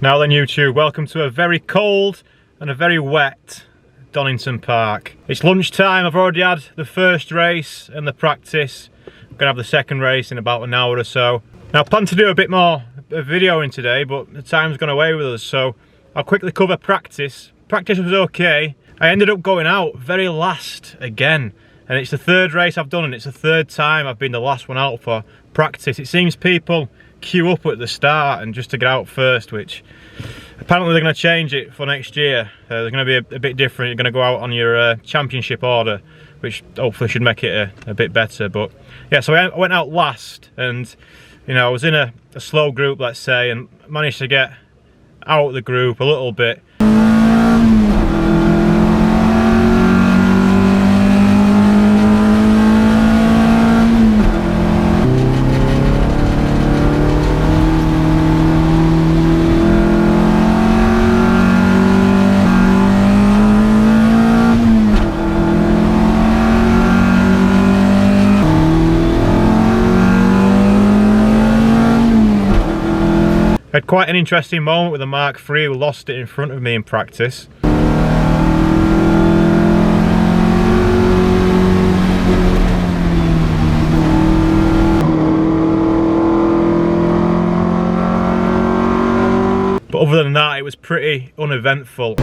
Now then YouTube, welcome to a very cold and a very wet Donington Park. It's lunchtime, I've already had the first race and the practice. I'm gonna have the second race in about an hour or so. Now I plan to do a bit more videoing today, but the time's gone away with us, so I'll quickly cover practice. Practice was okay. I ended up going out very last again, and it's the third race I've done and it's the third time I've been the last one out for practice. It seems people queue up at the start and just to get out first, which apparently they're going to change it for next year. They're going to be a bit different. You're going to go out on your championship order, which hopefully should make it a bit better. But yeah, so I went out last, and you know, I was in a slow group, let's say, and managed to get out of the group a little bit. I had quite an interesting moment with the Mark III who lost it in front of me in practice. But other than that, it was pretty uneventful.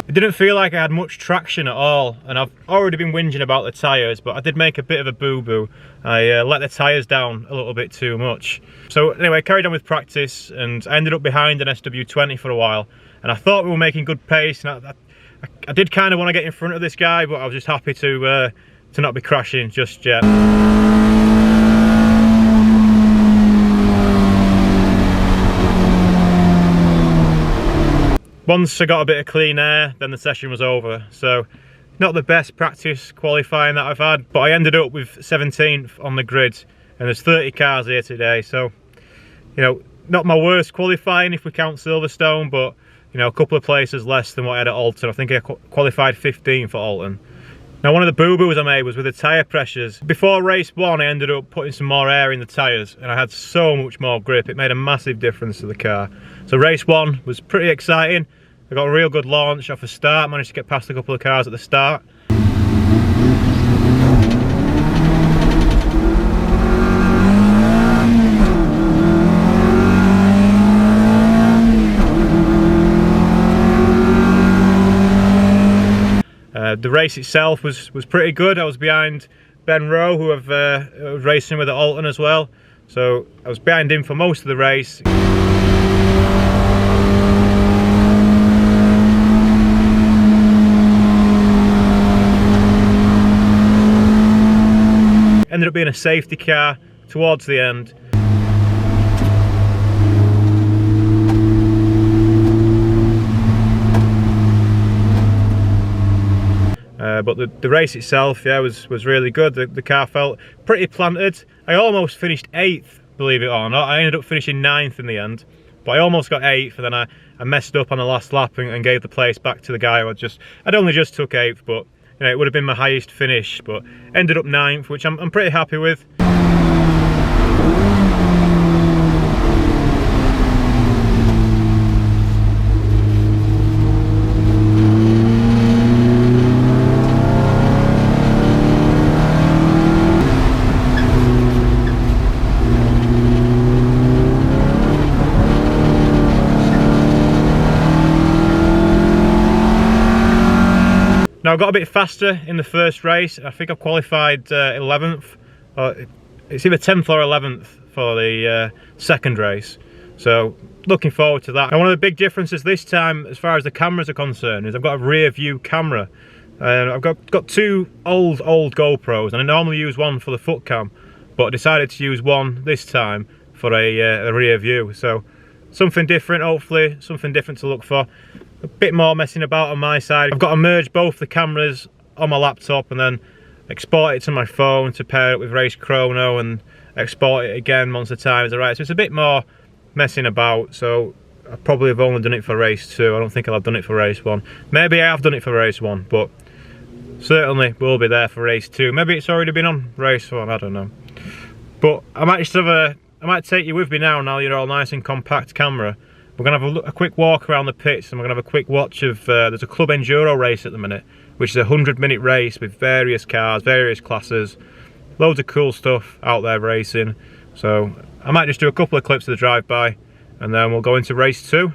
It didn't feel like I had much traction at all, and I've already been whinging about the tyres, but I did make a bit of a boo-boo. I let the tyres down a little bit too much. So anyway, I carried on with practice, and I ended up behind an SW20 for a while, and I thought we were making good pace, and I did kind of want to get in front of this guy, but I was just happy to not be crashing just yet. Once I got a bit of clean air, then the session was over. So not the best practice qualifying that I've had, but I ended up with 17th on the grid, and there's 30 cars here today. So, you know, not my worst qualifying if we count Silverstone, but you know, a couple of places less than what I had at Alton. I think I qualified 15th for Alton. Now, one of the boo-boos I made was with the tyre pressures. Before race one, I ended up putting some more air in the tyres, and I had so much more grip. It made a massive difference to the car. So race one was pretty exciting. I got a real good launch off the start, managed to get past a couple of cars at the start. The race itself was pretty good. I was behind Ben Rowe, who I've was racing with at Alton as well. So I was behind him for most of the race. Ended up being a safety car towards the end. But the race itself, yeah, was really good. The car felt pretty planted. I almost finished 8th, believe it or not. I ended up finishing 9th in the end, but I almost got 8th, and then I messed up on the last lap and gave the place back to the guy who I'd only just took 8th, but you know, it would have been my highest finish, but ended up 9th, which I'm pretty happy with. Now I got a bit faster in the first race. I think I qualified 11th, or it's either 10th or 11th for the second race. So looking forward to that. Now one of the big differences this time, as far as the cameras are concerned, is I've got a rear view camera. I've got two old GoPros, and I normally use one for the foot cam, but I decided to use one this time for a rear view. So something different, hopefully, something different to look for. A bit more messing about on my side. I've got to merge both the cameras on my laptop and then export it to my phone to pair it with Race Chrono and export it again once the time is right. So it's a bit more messing about. So I probably have only done it for race 2. I don't think I'll have done it for race 1. Maybe I have done it for race 1, but certainly will be there for race 2. Maybe it's already been on race 1, I don't know. But I might take you with me now you're all nice and compact camera. We're gonna have a quick walk around the pits, and we're gonna have a quick watch of, there's a club enduro race at the minute, which is a 100-minute race with various cars, various classes, loads of cool stuff out there racing. So I might just do a couple of clips of the drive-by, and then we'll go into race 2.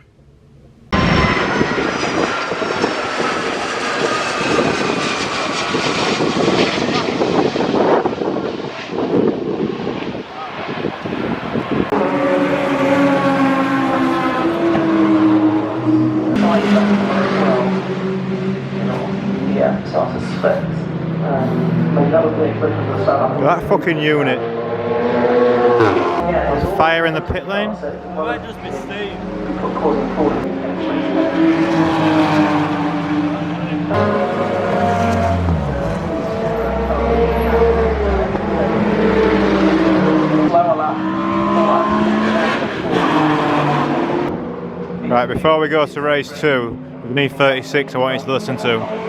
That fucking unit. Fire in the pit lane. Might just be Steve. Right, before we go to race 2, with me 36 I want you to listen to.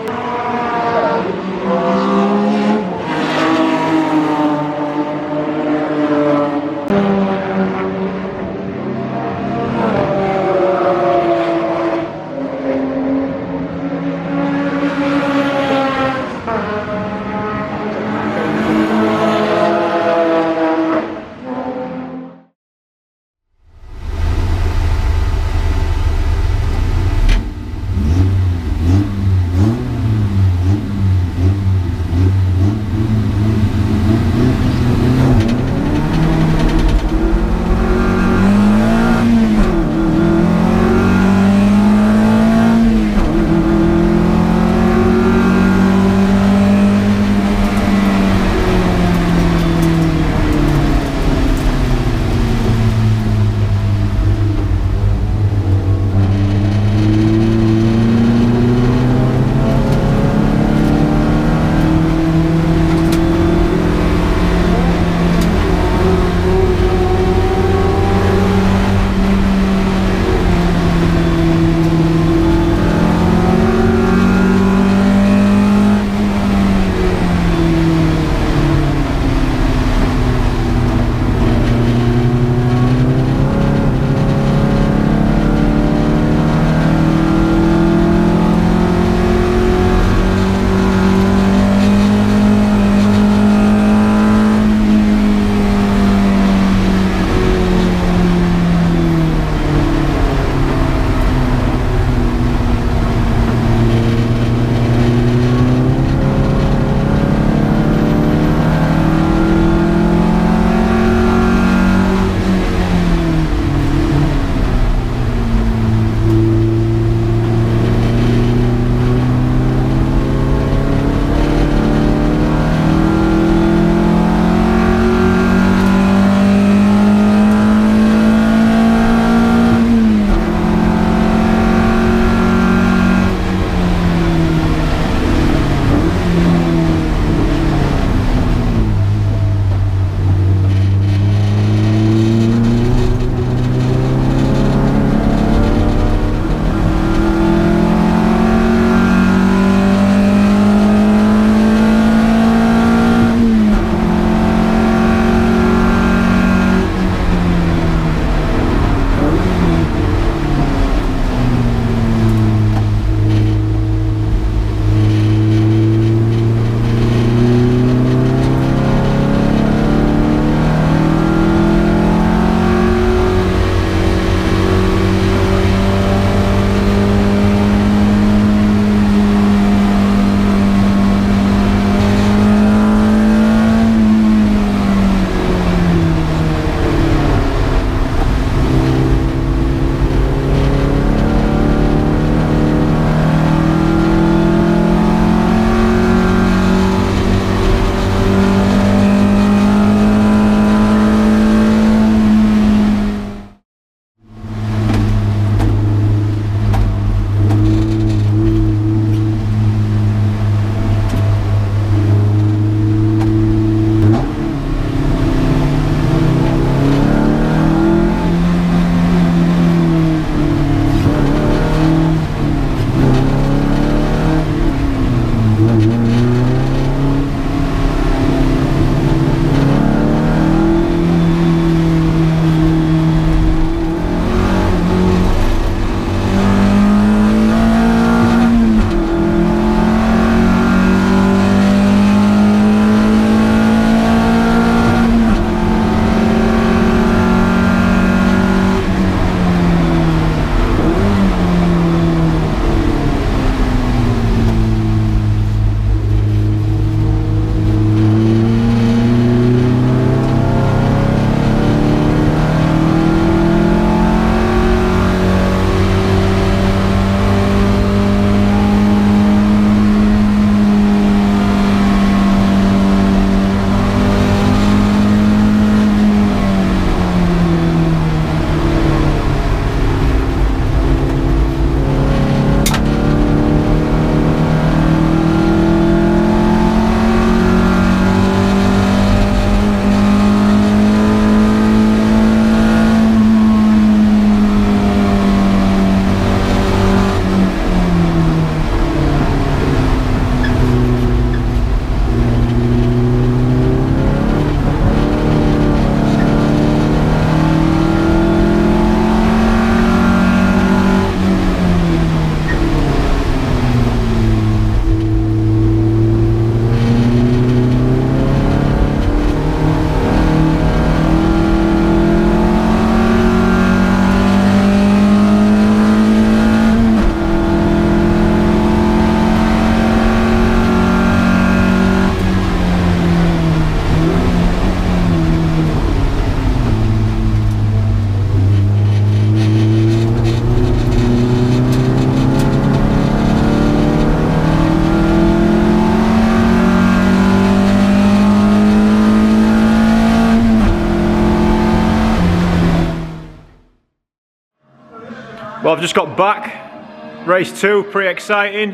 Well, I've just got back. Race 2, pretty exciting.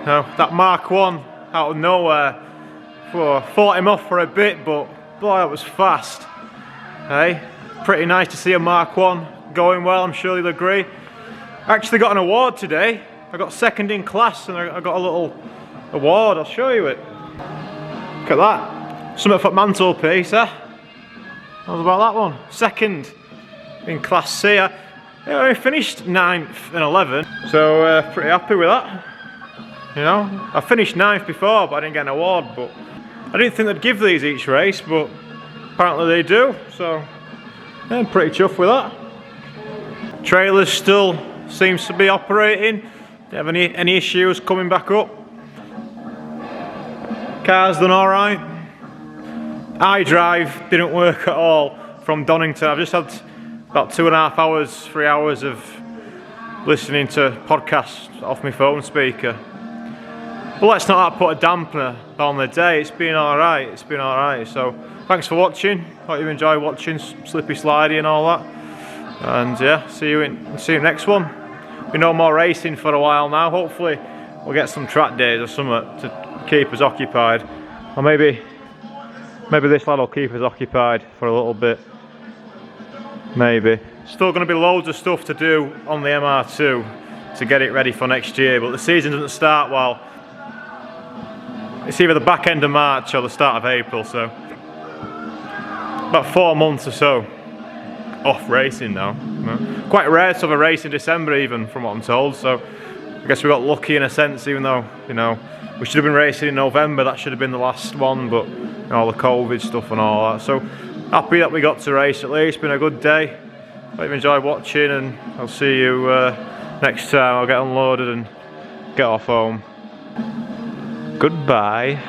Now, that Mark 1 out of nowhere. Fought him off for a bit, but boy, that was fast. Hey, pretty nice to see a Mark 1 going well, I'm sure you'll agree. I actually got an award today. I got second in class and I got a little award, I'll show you it. Look at that. Something for mantelpiece, eh? How's about that one? Second in class C. I finished 9th and 11th, so pretty happy with that. You know, I finished 9th before, but I didn't get an award. But I didn't think they'd give these each race, but apparently they do. So yeah, I'm pretty chuffed with that. Trailers still seems to be operating. Do you have any issues coming back up? Car's done all right. iDrive didn't work at all from Donington. I've just had about 2.5 hours, 3 hours of listening to podcasts off my phone speaker. But let's not put a dampener on the day. It's been alright, it's been alright. So thanks for watching. Hope you enjoy watching Slippy Slidey and all that. And yeah, see you next one. Be no more racing for a while now. Hopefully we'll get some track days or something to keep us occupied. Or maybe this lad will keep us occupied for a little bit. Maybe. Still going to be loads of stuff to do on the MR2 to get it ready for next year, but the season doesn't start while it's either the back end of March or the start of April, so about 4 months or so off racing now. Quite rare to have a race in December even, from what I'm told, so I guess we got lucky in a sense, even though, you know, we should have been racing in November. That should have been the last one, but you know, all the COVID stuff and all that. So happy that we got to race at least. Been a good day. Hope you enjoyed watching, and I'll see you next time. I'll get unloaded and get off home. Goodbye.